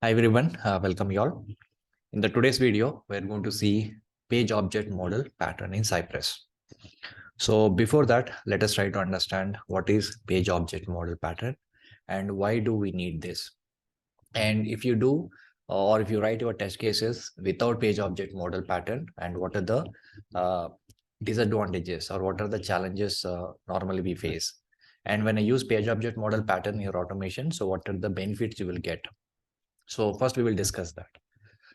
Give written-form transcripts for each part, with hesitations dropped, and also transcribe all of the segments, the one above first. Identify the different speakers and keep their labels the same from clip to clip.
Speaker 1: Hi everyone, welcome you all. In the today's video, we're going to see page object model pattern in Cypress. So before that, let us try to understand what is page object model pattern and why do we need this. And if you do, or if you write your test cases without page object model pattern, and what are the disadvantages or what are the challenges normally we face. And when I use page object model pattern in your automation, so what are the benefits you will get? So first we will discuss that.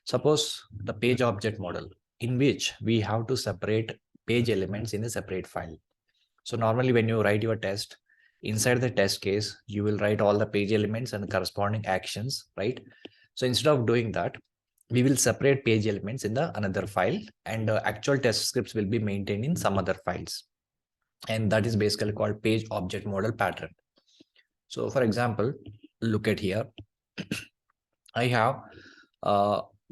Speaker 1: Suppose the page object model in which we have to separate page elements in a separate file. So normally when you write your test, inside the test case, you will write all the page elements and corresponding actions, right? So instead of doing that, we will separate page elements in the another file and actual test scripts will be maintained in some other files. And that is basically called page object model pattern. So for example, look at here. I have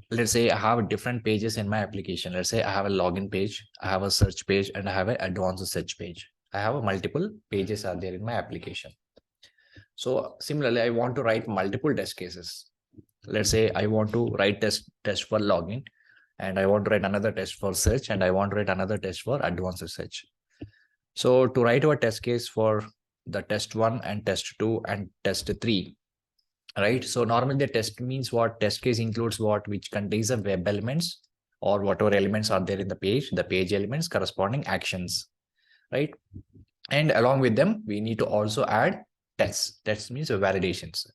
Speaker 1: let's say I have different pages in my application. Let's say I have a login page, I have a search page, and I have an advanced search page. I have multiple pages are there in my application. So similarly, I want to write multiple test cases. Let's say I want to write test for login, and I want to write another test for search, and I want to write another test for advanced search. So to write our test case for the test 1 and test 2 and test 3, right? So normally the test means what? Test case includes what? Which contains the web elements or whatever elements are there in the page elements corresponding actions, right? And along with them, we need to also add tests. Tests means validations.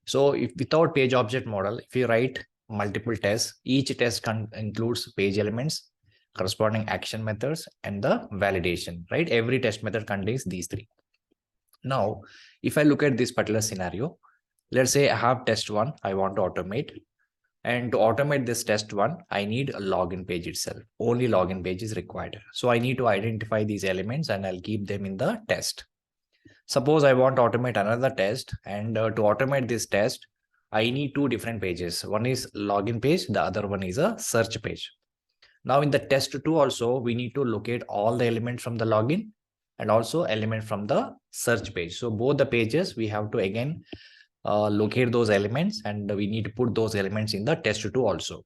Speaker 1: So if without page object model, if you write multiple tests, each test includes page elements, corresponding action methods, and the validation, right? Every test method contains these three. Now, if I look at this particular scenario, let's say I have test 1, I want to automate. And to automate this test 1, I need a login page itself. Only login page is required. So I need to identify these elements and I'll keep them in the test. Suppose I want to automate another test, and to automate this test, I need two different pages. One is login page, the other one is a search page. Now in the test 2 also, we need to locate all the elements from the login and also element from the search page. So both the pages, we have to again locate those elements and we need to put those elements in the test 2 also.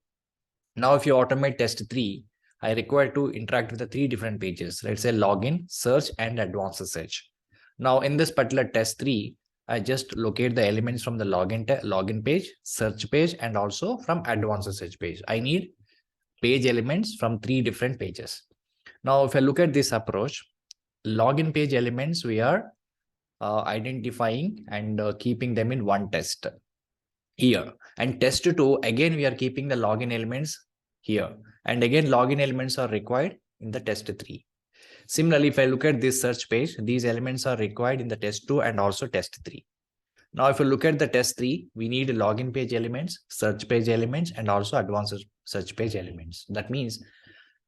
Speaker 1: Now, if you automate test 3, I require to interact with the three different pages. Let's say login, search, and advanced search. Now, in this particular test 3, I just locate the elements from the login page, search page, and also from advanced search page. I need page elements from three different pages. Now, if I look at this approach, login page elements, we are identifying and keeping them in one test here, and test 2 again we are keeping the login elements here, and again login elements are required in the test 3. Similarly, if I look at this search page, these elements are required in the test 2 and also test 3. Now if you look at the test 3, we need login page elements, search page elements, and also advanced search page elements. That means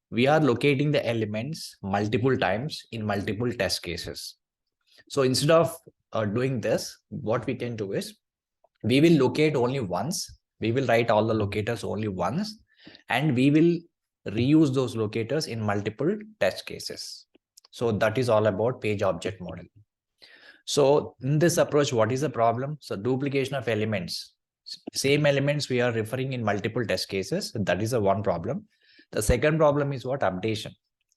Speaker 1: we are locating the elements multiple times in multiple test cases. So instead of doing this, what we can do is we will locate only once. We will write all the locators only once, and we will reuse those locators in multiple test cases. So that is all about page object model. So in this approach, what is the problem? So duplication of elements. Same elements we are referring in multiple test cases. That is the one problem. The second problem is what? Updation.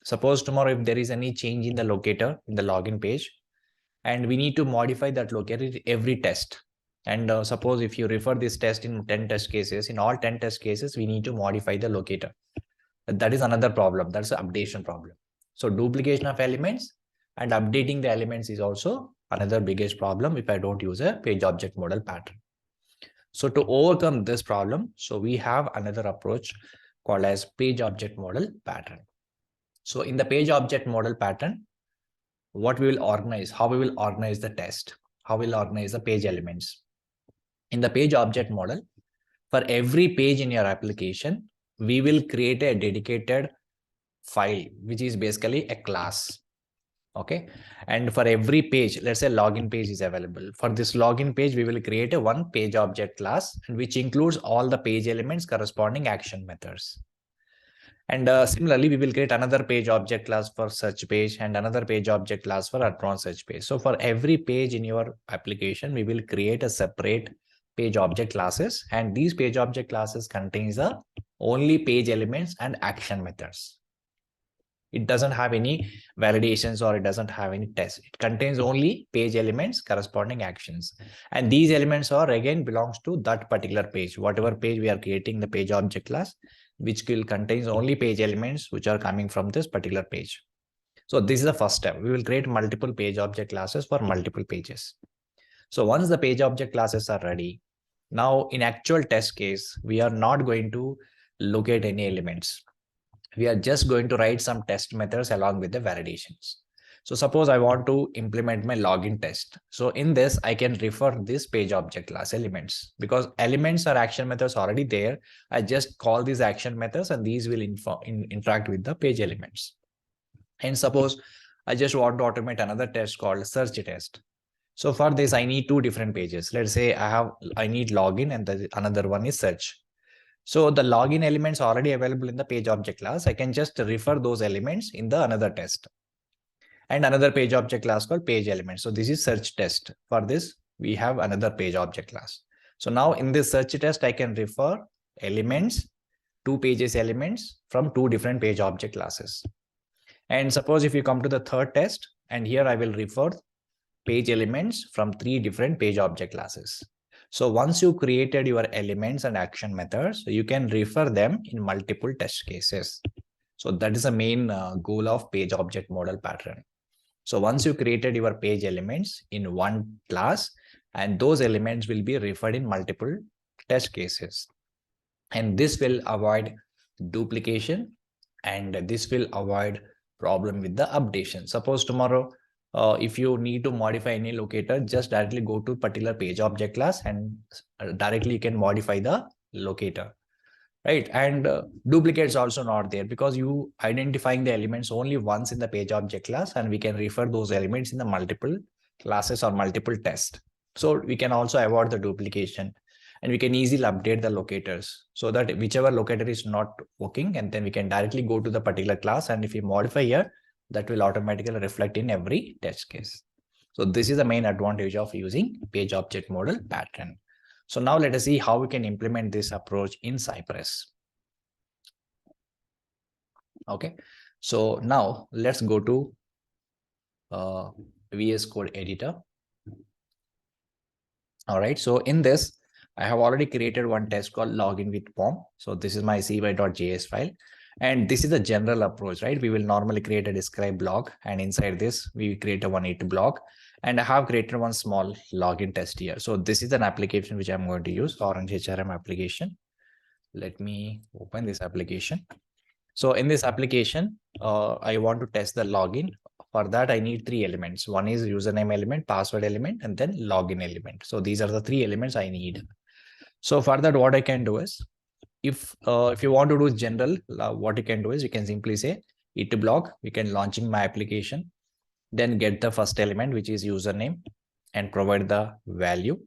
Speaker 1: Suppose tomorrow if there is any change in the locator in the login page, and we need to modify that locator every test. And suppose if you refer this test in 10 test cases, in all 10 test cases, we need to modify the locator. That is another problem. That's the updation problem. So duplication of elements and updating the elements is also another biggest problem if I don't use a page object model pattern. So to overcome this problem, so we have another approach called as page object model pattern. So in the page object model pattern, what we will organize, how we will organize the test, how we will organize the page elements. In the page object model, for every page in your application, we will create a dedicated file, which is basically a class. Okay. And for every page, let's say login page is available. For this login page, we will create a one page object class, which includes all the page elements corresponding action methods. And similarly, we will create another page object class for search page and another page object class for advanced search page. So for every page in your application, we will create a separate page object classes, and these page object classes contains the only page elements and action methods. It doesn't have any validations or it doesn't have any tests. It contains only page elements corresponding actions. And these elements are again belongs to that particular page. Whatever page we are creating the page object class, which will contains only page elements which are coming from this particular page. So this is the first step. We will create multiple page object classes for multiple pages. So once the page object classes are ready, now in actual test case, we are not going to locate any elements. We are just going to write some test methods along with the validations. So suppose I want to implement my login test. So in this, I can refer this page object class elements, because elements or action methods already there. I just call these action methods and these will interact with the page elements. And suppose I just want to automate another test called search test. So for this, I need two different pages. Let's say I need login and another one is search. So the login elements are already available in the page object class. I can just refer those elements in the another test. And another page object class called page elements. So this is search test. For this, we have another page object class. So now in this search test, I can refer elements, two pages elements from two different page object classes. And suppose if you come to the third test, and here I will refer page elements from three different page object classes. So once you created your elements and action methods, you can refer them in multiple test cases. So that is the main goal of page object model pattern. So once you created your page elements in one class, and those elements will be referred in multiple test cases. And this will avoid duplication, and this will avoid problem with the updation. Suppose tomorrow, if you need to modify any locator, just directly go to particular page object class and directly you can modify the locator, right? And duplicates also not there, because you identifying the elements only once in the page object class, and we can refer those elements in the multiple classes or multiple tests. So we can also avoid the duplication, and we can easily update the locators so that whichever locator is not working, and then we can directly go to the particular class, and if we modify here, that will automatically reflect in every test case. So this is the main advantage of using page object model pattern. So now let us see how we can implement this approach in Cypress. Okay, so now let's go to VS Code editor. All right, so in this, I have already created one test called login with POM. So this is my cy.js file. And this is the general approach, right? We will normally create a describe block, and inside this, we create a 180 block. And I have created one small login test here. So this is an application which I'm going to use, Orange HRM application. Let me open this application. So in this application, I want to test the login. For that, I need three elements. One is username element, password element, and then login element. So these are the three elements I need. So for that, what I can do is, if you want to do general, what you can do is you can simply say it block, we can launching my application, then get the first element, which is username, and provide the value,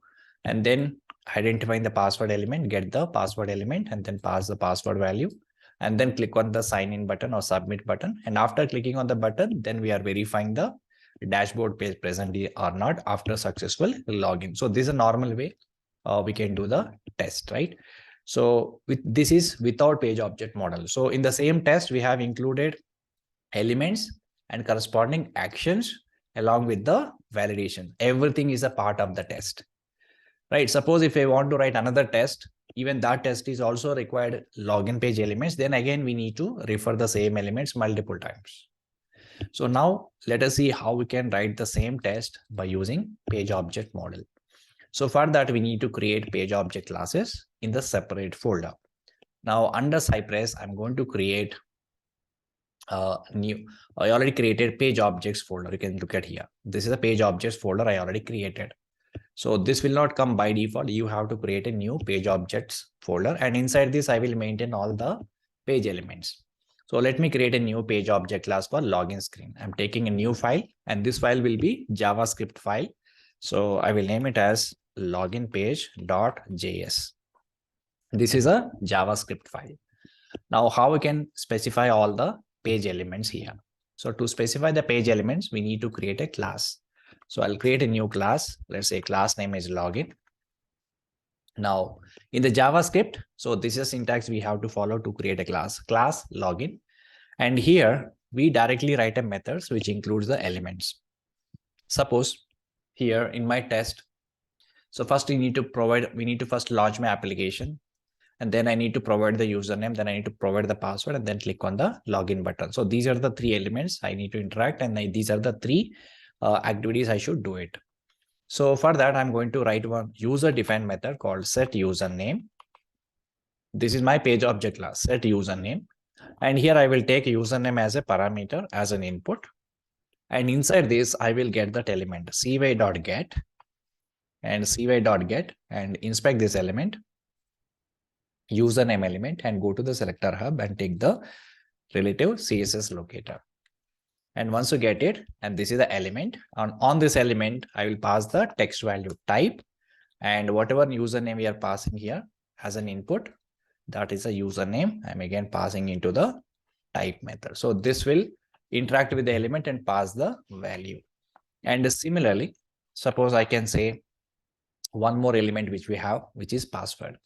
Speaker 1: and then identifying the password element, get the password element, and then pass the password value, and then click on the sign in button or submit button. And after clicking on the button, then we are verifying the dashboard page present or not after successful login. So this is a normal way we can do the test, right? So this is without page object model. So in the same test, we have included elements and corresponding actions along with the validation. Everything is a part of the test, right? Suppose if I want to write another test, even that test is also required login page elements. Then again, we need to refer the same elements multiple times. So now let us see how we can write the same test by using page object model. So for that, we need to create page object classes in the separate folder. Now under Cypress, I'm going to create a new, I already created page objects folder. You can look at here. This is a page objects folder I already created. So this will not come by default. You have to create a new page objects folder. And inside this, I will maintain all the page elements. So let me create a new page object class for login screen. I'm taking a new file, and this file will be JavaScript file. So I will name it as login page.js. This is a JavaScript file. Now, how we can specify all the page elements here? So to specify the page elements, we need to create a class. So I'll create a new class. Let's say class name is login. Now in the JavaScript, so this is syntax we have to follow to create a class login. And here we directly write a methods which includes the elements. Suppose here in my test, so first we need to first launch my application, and then I need to provide the username, then I need to provide the password, and then click on the login button. So these are the three elements I need to interact, and these are the three activities I should do it. So for that, I'm going to write one user-defined method called set username. This is my page object class, set username. And here I will take username as a parameter as an input. And inside this, I will get that element cy.get and cy.get and inspect this element, username element, and go to the selector hub and take the relative CSS locator. And once you get it, and this is the element, on this element, I will pass the text value type, and whatever username we are passing here as an input, that is a username. I'm again passing into the type method. So this will interact with the element and pass the value. And similarly, suppose I can say one more element which we have, which is password.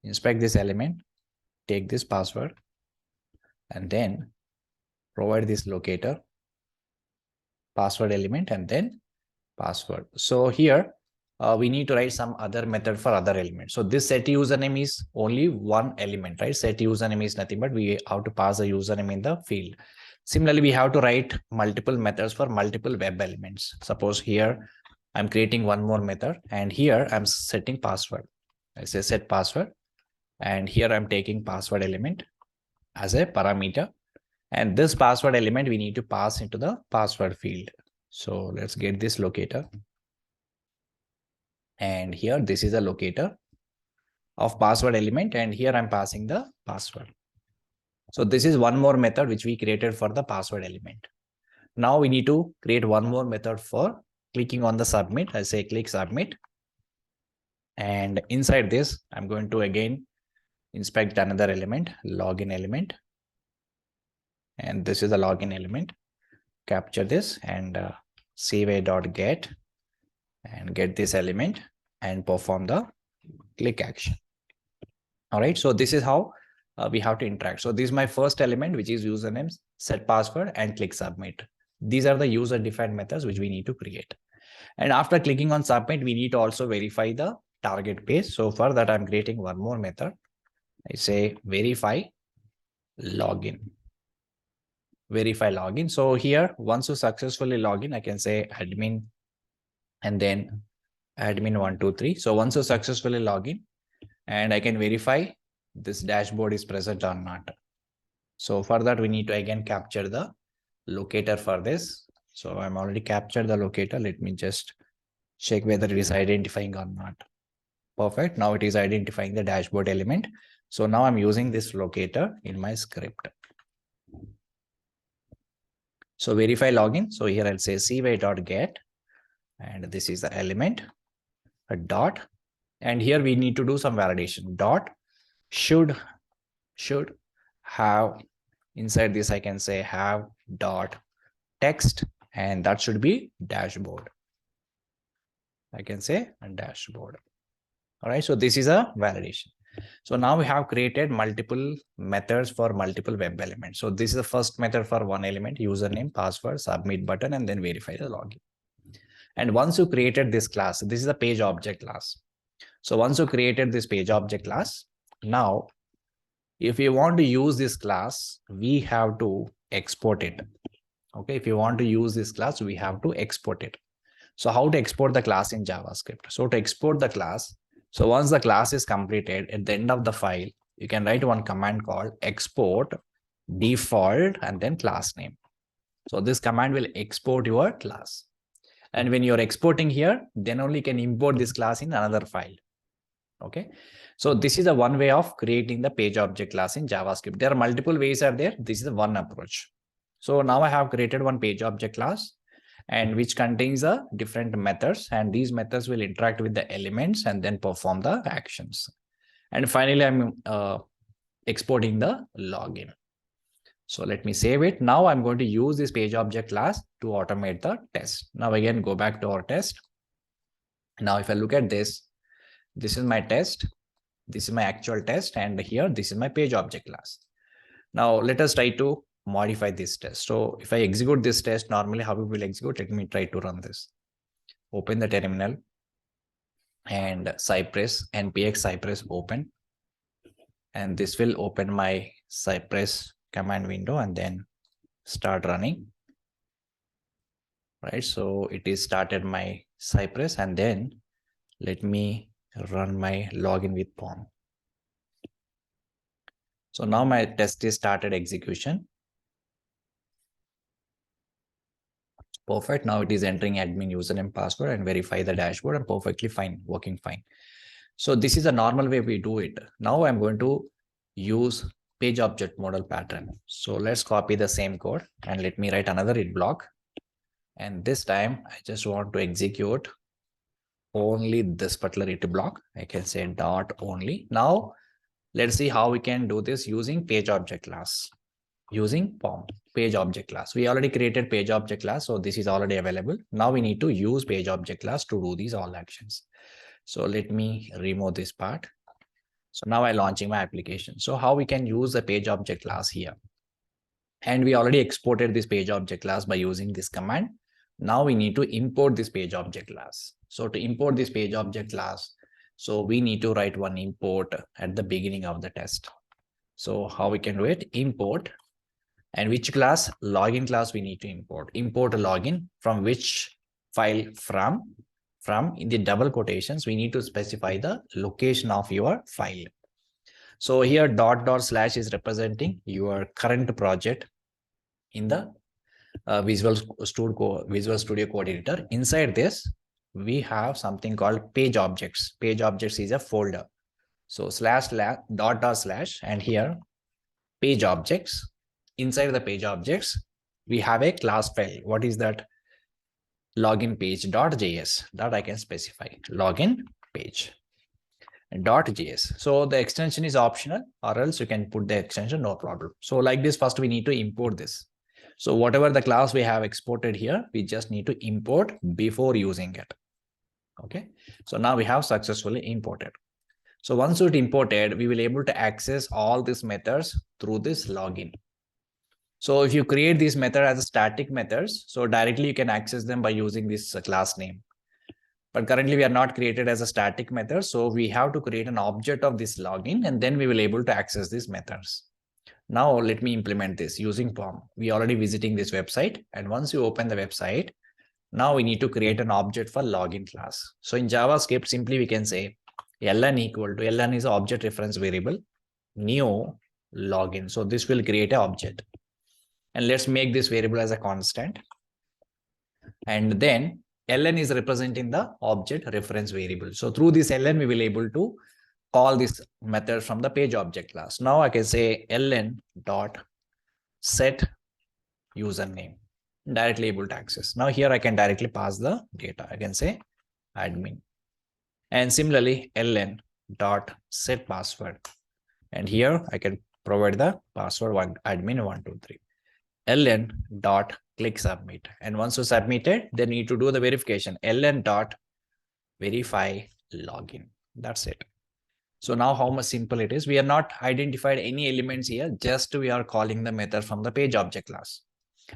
Speaker 1: Inspect this element, take this password, and then provide this locator, password element, and then password. So here we need to write some other method for other elements. So this set username is only one element, right? Set username is nothing but we have to pass a username in the field. Similarly, we have to write multiple methods for multiple web elements. Suppose here I'm creating one more method, and here I'm setting password. I say set password, and here I'm taking password element as a parameter. And this password element we need to pass into the password field. So let's get this locator. And here, this is a locator of password element. And here I'm passing the password. So this is one more method which we created for the password element. Now we need to create one more method for clicking on the submit. I say click submit. And inside this, I'm going to again inspect another element, login element. And this is the login element. Capture this and cy.get and get this element and perform the click action. All right. So this is how we have to interact. So this is my first element, which is username, set password, and click submit. These are the user-defined methods which we need to create. And after clicking on submit, we need to also verify the target page. So for that, I'm creating one more method. I say verify login. Verify login. So here, once you successfully log in, I can say admin and then admin 123. So once you successfully log in, and I can verify this dashboard is present or not. So for that, we need to again capture the locator for this. So I'm already captured the locator. Let me just check whether it is identifying or not. Perfect. Now it is identifying the dashboard element. So now I'm using this locator in my script. So verify login. So here I'll say cy.get, and this is the element, a dot. And here we need to do some validation. Dot should have, inside this I can say have dot text, and that should be dashboard. I can say a dashboard. All right. So this is a validation. So now we have created multiple methods for multiple web elements. So this is the first method for one element, username, password, submit button, and then verify the login. And once you created this class, this is the page object class. So once you created this page object class, now if you want to use this class, we have to export it. Okay. If you want to use this class, we have to export it. So how to export the class in JavaScript? So to export the class, so once the class is completed, at the end of the file, you can write one command called export default and then class name. So this command will export your class. And when you're exporting here, then only you can import this class in another file. Okay. So this is the one way of creating the page object class in JavaScript. There are multiple ways are there. This is the one approach. So now I have created one page object class, and which contains different methods, and these methods will interact with the elements and then perform the actions. And finally, I'm exporting the login. So let me save it. Now I'm going to use this page object class to automate the test. Now again, go back to our test. Now if I look at this, This is my test. This is my actual test. And here, this is my page object class. Now let us try to modify this test. So if I execute this test, normally how it will execute, let me try to run this. Open the terminal and Cypress, npx Cypress open. And this will open my Cypress command window and then start running. Right, so it is started my Cypress, and then let me run my login with POM. So now my test is started execution. Perfect. Now it is entering admin username, password, and verify the dashboard, and perfectly fine, working fine. So this is a normal way we do it. Now I'm going to use page object model pattern. So let's copy the same code and let me write another it block. And this time I just want to execute only this particular it block. I can say dot only. Now let's see how we can do this using page object class. Using POM, page object class. We already created page object class, so this is already available. Now we need to use page object class to do these all actions. So let me remove this part. So now I'm launching my application. So how we can use the page object class here? And we already exported this page object class by using this command. Now we need to import this page object class. So to import this page object class, so we need to write one import at the beginning of the test. So how we can do it? Import. And which class? Login class we need to import. Import a login from which file? From in the double quotations, we need to specify the location of your file. So here dot slash is representing your current project in the Visual Studio Code editor. Inside this, we have something called page objects. Page objects is a folder. So dot slash, and here page objects. Inside the page objects, we have a class file. What is that? Login page.js that I can specify. Login page .js. So the extension is optional, or else you can put the extension, no problem. So like this, first we need to import this. So whatever the class we have exported here, we just need to import before using it. Okay. So now we have successfully imported. So once it imported, we will able to access all these methods through this login. So if you create this method as a static methods, so directly you can access them by using this class name. But currently we are not created as a static method. So we have to create an object of this login, and then we will able to access these methods. Now let me implement this using POM. We are already visiting this website. And once you open the website, now we need to create an object for login class. So in JavaScript, simply we can say ln equal to, ln is object reference variable, new login. So this will create an object. And let's make this variable as a constant. And then ln is representing the object reference variable. So through this ln, we will able to call this method from the page object class. Now I can say ln dot set username, directly able to access. Now here I can directly pass the data. I can say admin. And similarly, ln dot set password. And here I can provide the password admin123. ln dot click submit. And once you submit it, then you need to do the verification. ln dot verify login. That's it. So now how much simple it is. We are not identified any elements here. Just we are calling the method from the page object class.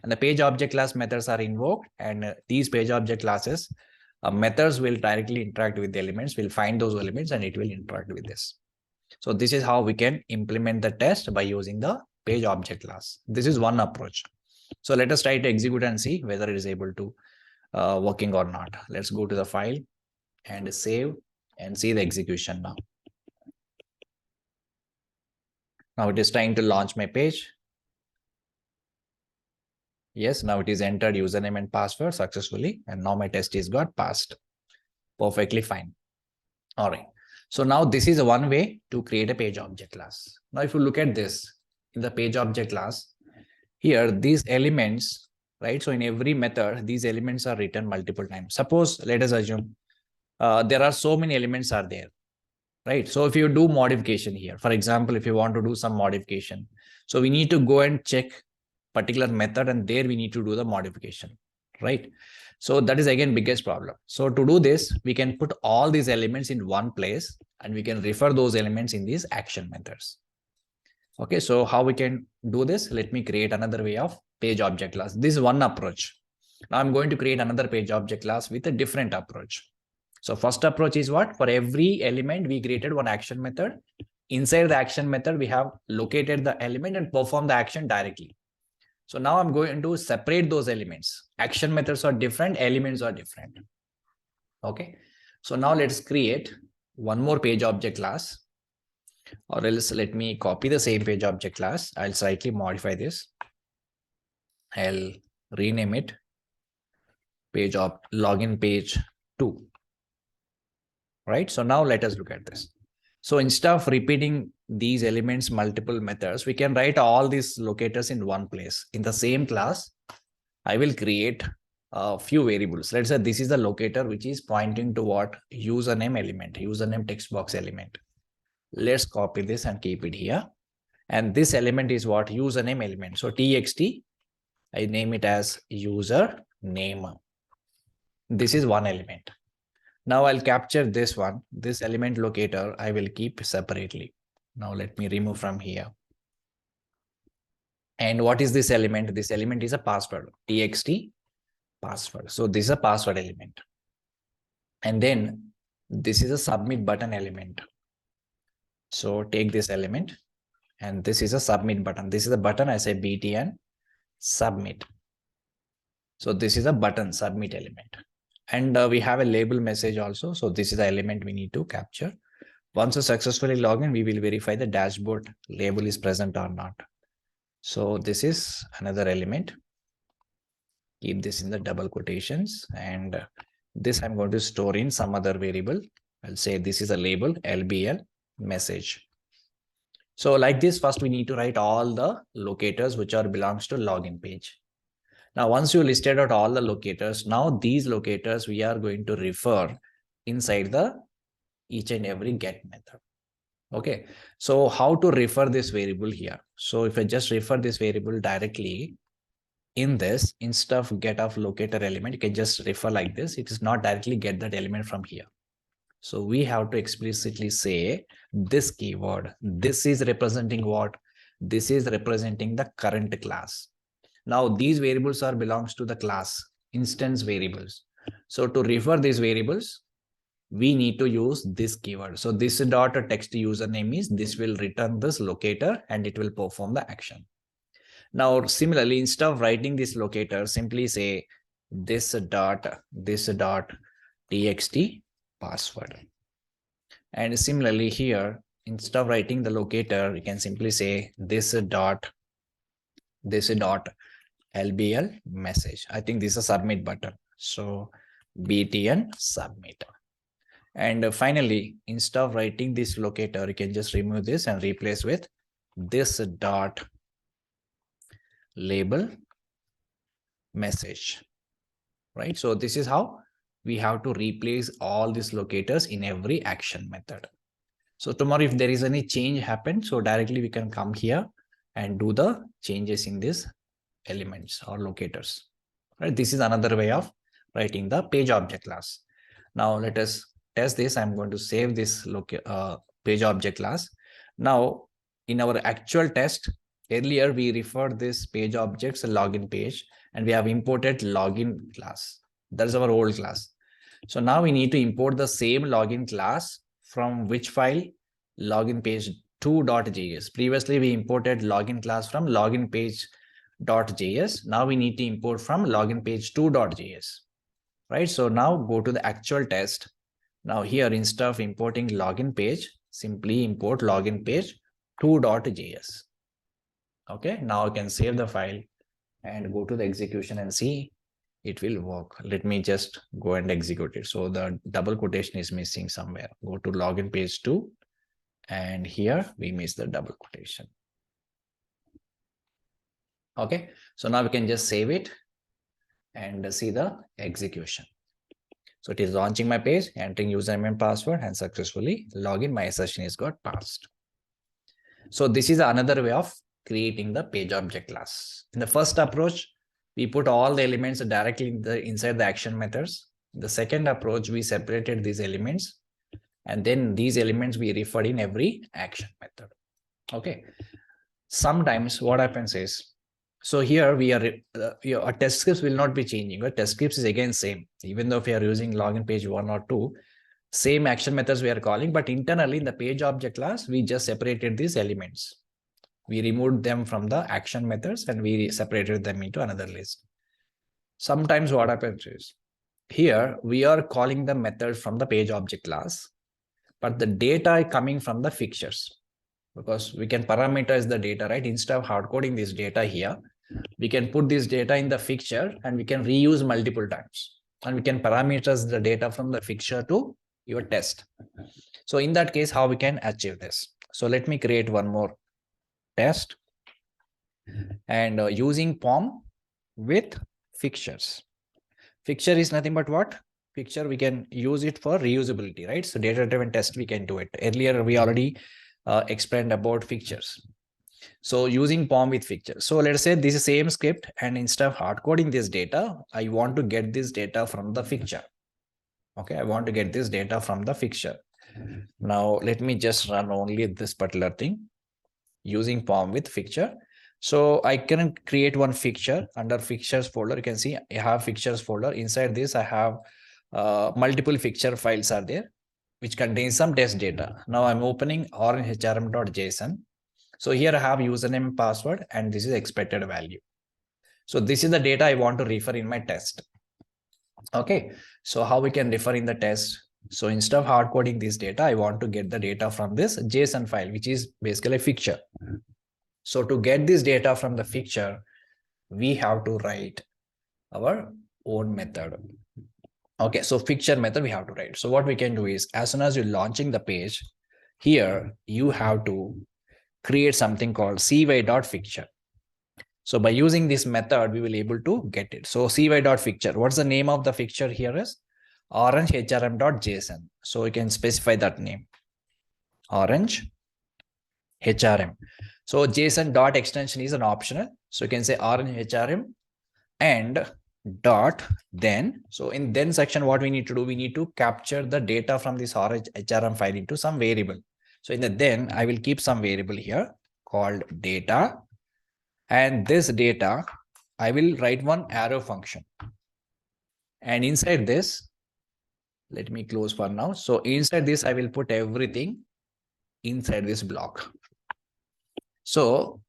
Speaker 1: And the page object class methods are invoked. And these page object classes methods will directly interact with the elements. We'll find those elements and it will interact with this. So this is how we can implement the test by using the page object class. This is one approach. So let us try to execute and see whether it is able to working or not. Let's go to the file and save and see the execution now. Now it is trying to launch my page. Yes, now it is entered username and password successfully. And now my test is got passed. Perfectly fine. All right. So now this is one way to create a page object class. Now if you look at this in the page object class, here these elements, right? So in every method, these elements are written multiple times. Suppose, let us assume there are so many elements are there, right? So if you do modification here, for example, if you want to do some modification, so we need to go and check particular method and there we need to do the modification, right? So that is again biggest problem. So to do this, we can put all these elements in one place and we can refer those elements in these action methods. Okay, so how we can do this? Let me create another way of page object class. This is one approach. Now I'm going to create another page object class with a different approach. So first approach is what? For every element, we created one action method. Inside the action method, we have located the element and performed the action directly. So now I'm going to separate those elements. Action methods are different, elements are different. Okay. So now let's create one more page object class, or else let me copy the same page object class. I'll slightly modify this. I'll rename it page of login page 2. Right. So now let us look at this. So instead of repeating these elements multiple methods, we can write all these locators in one place. In the same class, I will create a few variables. Let's say this is the locator which is pointing to what? Username element, username text box element. Let's copy this and keep it here. And this element is what? Username element. So txt, I name it as user name. This is one element. Now I'll capture this one, this element locator, I will keep separately. Now let me remove from here. And what is this element? This element is a password, txt password. So this is a password element. And then this is a submit button element. So take this element and this is a submit button. This is a button, I say btn submit. So this is a button submit element. And we have a label message also. So this is the element we need to capture. Once you successfully log in, we will verify the dashboard label is present or not. So this is another element. Keep this in the double quotations. And this I'm going to store in some other variable. I'll say this is a label LBL message. So like this, first we need to write all the locators which are belongs to login page. Now, once you listed out all the locators, now these locators we are going to refer inside the each and every get method. Okay. So how to refer this variable here? So if I just refer this variable directly in this, instead of get of locator element, you can just refer like this. It is not directly get that element from here. So we have to explicitly say this keyword. This is representing what? This is representing the current class. Now these variables are belongs to the class instance variables. So to refer these variables, we need to use this keyword. So this dot text username is this will return this locator and it will perform the action. Now similarly, instead of writing this locator, simply say this dot txt password. And similarly here, instead of writing the locator, you can simply say this dot LBL message. I think this is a submit button. So btn submit. And finally, instead of writing this locator, you can just remove this and replace with this dot label message. Right. So this is how we have to replace all these locators in every action method. So tomorrow, if there is any change happen, so directly we can come here and do the changes in this elements or locators. Right, this is another way of writing the page object class. Now let us test this. I'm going to save this page object class. Now in our actual test, earlier we referred this page objects login page and we have imported login class. That is our old class. So now we need to import the same login class from which file? Login page 2.js. Previously we imported login class from login page .js. Now we need to import from login page 2.js. Right. So now go to the actual test. Now here, instead of importing login page, simply import login page 2.js. Okay. Now I can save the file and go to the execution and see it will work. Let me just go and execute it. So the double quotation is missing somewhere. Go to login page 2 and here we miss the double quotation. Okay, so now we can just save it and see the execution. So it is launching my page, entering username and password, and successfully login. My session is got passed. So this is another way of creating the page object class. In the first approach, we put all the elements directly inside the action methods. The second approach, we separated these elements, and then these elements we referred in every action method. Okay. Sometimes what happens is, so here we are, our test scripts will not be changing. Our test scripts is again same, even though if we are using login page 1 or 2, same action methods we are calling, but internally in the page object class, we just separated these elements. We removed them from the action methods and we separated them into another list. Sometimes what happens is, here we are calling the method from the page object class, but the data is coming from the fixtures, because we can parameterize the data, right? Instead of hard coding this data here, we can put this data in the fixture and we can reuse multiple times. And we can parameterize the data from the fixture to your test. So in that case, how we can achieve this? So let me create one more test, and using POM with fixtures. Fixture is nothing but what? Fixture, we can use it for reusability, right? So data-driven test, we can do it. Earlier, we already explained about fixtures. So using POM with fixture. So let's say this is same script, and instead of hard coding this data, I want to get this data from the fixture. Okay, I want to get this data from the fixture. Now let me just run only this particular thing using POM with fixture. So I can create one fixture under fixtures folder. You can see I have fixtures folder. Inside this, I have multiple fixture files are there, which contains some test data. Now I'm opening orangehrm.json. So here I have username, password, and this is expected value. So this is the data I want to refer in my test. Okay, so how we can refer in the test? So instead of hard coding this data, I want to get the data from this JSON file, which is basically a fixture. So to get this data from the fixture, we have to write our own method. Okay, so fixture method we have to write. So what we can do is, as soon as you're launching the page, here you have to create something called cy.fixture. So by using this method, we will able to get it. So cy.fixture, what's the name of the fixture here is orangehrm.json. So you can specify that name, orangehrm. So JSON dot extension is an optional. So you can say orangehrm and dot then. So in then section, what we need to do, we need to capture the data from this orangehrm file into some variable. So in the then, I will keep some variable here called data. And this data, I will write one arrow function. And inside this, let me close for now. So inside this, I will put everything inside this block. So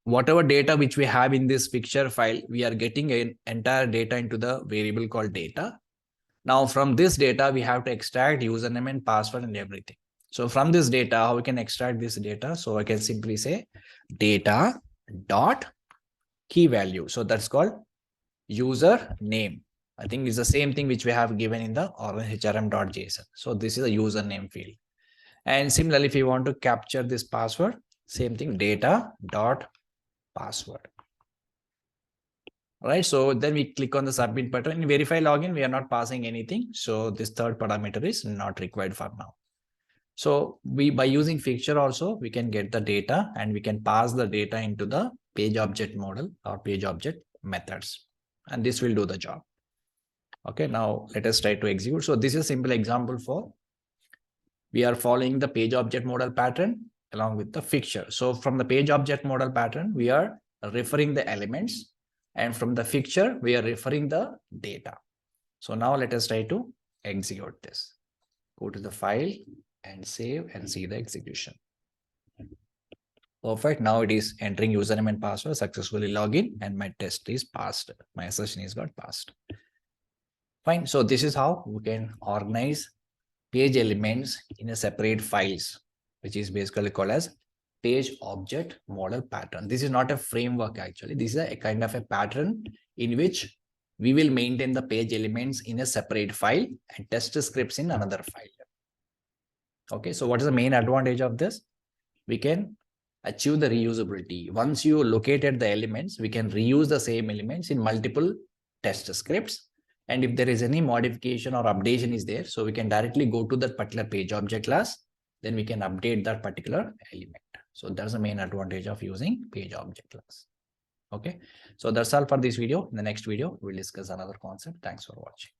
Speaker 1: whatever data which we have in this fixture file, we are getting an entire data into the variable called data. Now from this data, we have to extract username and password and everything. So from this data, how we can extract this data? So I can simply say data dot key value. So that's called user name. I think it's the same thing which we have given in the orangehrm.json. So this is a username field. And similarly, if you want to capture this password, same thing, data dot password. All right. So then we click on the submit button. In verify login, we are not passing anything. So this third parameter is not required for now. So by using fixture also, we can get the data and we can pass the data into the page object model or page object methods. And this will do the job. Okay, now let us try to execute. So this is a simple example for, we are following the page object model pattern along with the fixture. So from the page object model pattern, we are referring the elements, and from the fixture, we are referring the data. So now let us try to execute this. Go to the file and save and see the execution. Perfect. Now it is entering username and password, successfully login, and my test is passed. My session is got passed. Fine. So this is how we can organize page elements in a separate files, which is basically called as page object model pattern. This is not a framework actually. This is a kind of a pattern in which we will maintain the page elements in a separate file and test scripts in another file. Okay, so what is the main advantage of this? We can achieve the reusability. Once you located the elements, we can reuse the same elements in multiple test scripts. And if there is any modification or updation is there, so we can directly go to that particular page object class, then we can update that particular element. So that's the main advantage of using page object class. Okay, so that's all for this video. In the next video, we'll discuss another concept. Thanks for watching.